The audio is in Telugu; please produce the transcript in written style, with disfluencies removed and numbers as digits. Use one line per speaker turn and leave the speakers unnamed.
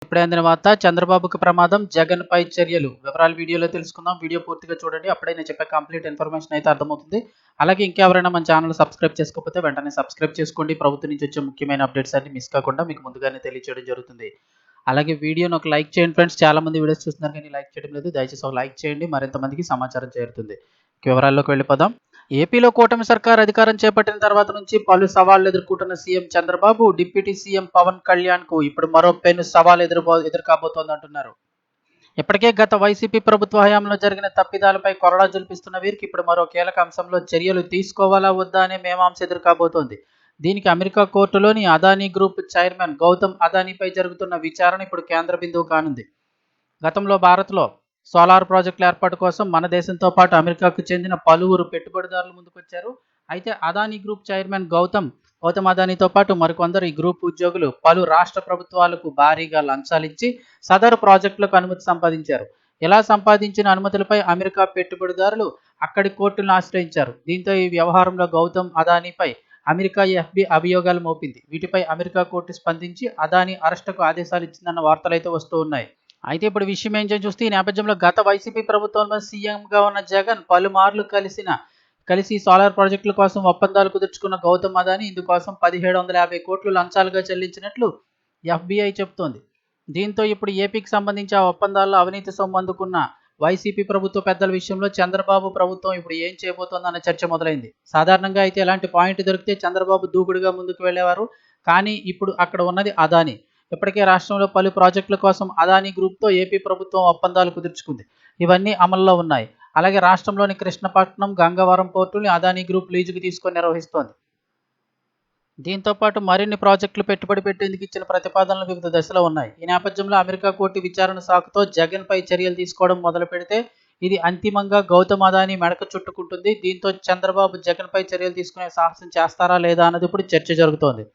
ఇప్పుడే అందిన వార్త చంద్రబాబుకి ప్రమాదం జగన్ పై చర్యలు వివరాలు వీడియోలో తెలుసుకుందాం. వీడియో పూర్తిగా చూడండి, అప్పుడే నేను చెప్పే కంప్లీట్ ఇన్ఫర్మేషన్ అయితే అర్థమవుతుంది. అలాగే ఇంకెవరైనా మన ఛానల్ సబ్స్క్రైబ్ చేసుకోకపోతే వెంటనే సబ్స్క్రైబ్ చేసుకోండి. ప్రభుత్వం నుంచి వచ్చే ముఖ్యమైన అప్డేట్స్ అన్ని మిస్ కాకుండా మీకు ముందుగానే తెలియజేయడం జరుగుతుంది. అలాగే వీడియోని ఒక లైక్ చేయండి ఫ్రెండ్స్. చాలా మంది వీడియోస్ చూస్తున్నారు కానీ లైక్ చేయడం లేదు. దయచేసి ఒక లైక్ చేయండి, మరింత మందికి సమాచారం చేరుతుంది. వివరాల్లోకి వెళ్ళిపోదాం. ఏపీలో కూటమి సర్కార్ అధికారం చేపట్టిన తర్వాత నుంచి పలు సవాళ్లు ఎదుర్కొంటున్న CM Chandrababu deputy CM Pawan Kalyan కు ఇప్పుడు మరో పెను సవాల్ ఎదురుకాబోతోందంటున్నారు. ఇప్పటికే గత వైసీపీ ప్రభుత్వ హయాంలో జరిగిన తప్పిదాలపై కొరడా జల్పిస్తున్న వీరికి ఇప్పుడు మరో కీలక అంశంలో చర్యలు తీసుకోవాలా వద్దా అనే మీమాంస ఎదురుకాబోతోంది. దీనికి అమెరికా కోర్టులోని అదానీ గ్రూప్ చైర్మన్ గౌతమ్ అదానీపై జరుగుతున్న విచారణ ఇప్పుడు కేంద్ర బిందువు కానుంది. గతంలో భారత్లో సోలార్ ప్రాజెక్టుల ఏర్పాటు కోసం మన దేశంతో పాటు అమెరికాకు చెందిన పలువురు పెట్టుబడిదారులు ముందుకొచ్చారు. అయితే అదానీ గ్రూప్ చైర్మన్ గౌతమ్ అదానీతో పాటు మరికొందరు ఈ గ్రూప్ ఉద్యోగులు పలు రాష్ట్ర ప్రభుత్వాలకు భారీగా లంచాలిచ్చి సదరు ప్రాజెక్టులకు అనుమతి సంపాదించారు. ఇలా సంపాదించిన అనుమతులపై అమెరికా పెట్టుబడిదారులు అక్కడి కోర్టులను ఆశ్రయించారు. దీంతో ఈ వ్యవహారంలో గౌతమ్ అదానీపై అమెరికా ఎఫ్బి అభియోగాలు మోపింది. వీటిపై అమెరికా కోర్టు స్పందించి అదానీ అరెస్టుకు ఆదేశాలు ఇచ్చిందన్న వార్తలైతే వస్తూ ఉన్నాయి. అయితే ఇప్పుడు విషయం ఏంటో చూస్తే ఈ నేపథ్యంలో గత వైసీపీ ప్రభుత్వంలో సీఎంగా ఉన్న జగన్ పలుమార్లు కలిసి సోలార్ ప్రాజెక్టుల కోసం ఒప్పందాలు కుదుర్చుకున్న గౌతమ్ అదానీ ఇందుకోసం 1750 కోట్లు లంచాలుగా చెల్లించినట్లు ఎఫ్బిఐ చెబుతోంది. దీంతో ఇప్పుడు ఏపీకి సంబంధించి ఆ ఒప్పందాల్లో అవినీతి సొమ్ము అందుకున్న వైసీపీ ప్రభుత్వ పెద్దల విషయంలో చంద్రబాబు ప్రభుత్వం ఇప్పుడు ఏం చేయబోతోందన్న చర్చ మొదలైంది. సాధారణంగా అయితే ఇలాంటి పాయింట్ దొరికితే చంద్రబాబు దూకుడుగా ముందుకు వెళ్ళేవారు. కానీ ఇప్పుడు అక్కడ ఉన్నది అదానీ. ఇప్పటికే రాష్ట్రంలో పలు ప్రాజెక్టుల కోసం అదానీ గ్రూప్తో ఏపీ ప్రభుత్వం ఒప్పందాలు కుదుర్చుకుంది. ఇవన్నీ అమల్లో ఉన్నాయి. అలాగే రాష్ట్రంలోని కృష్ణపట్నం, గంగవరం పోర్టుల్ని అదానీ గ్రూప్ లీజుకు తీసుకొని నిర్వహిస్తోంది. దీంతో పాటు మరిన్ని ప్రాజెక్టులు పెట్టుబడి పెట్టేందుకు ఇచ్చిన ప్రతిపాదనలు వివిధ దశలో ఉన్నాయి. ఈ నేపథ్యంలో అమెరికా కోర్టు విచారణ సాకుతో జగన్ పై చర్యలు తీసుకోవడం మొదలు పెడితే ఇది అంతిమంగా గౌతమ్ అదానీ మెడకు చుట్టుకుంటుంది. దీంతో చంద్రబాబు జగన్ పై చర్యలు తీసుకునే సాహసం చేస్తారా లేదా అన్నది ఇప్పుడు చర్చ జరుగుతోంది.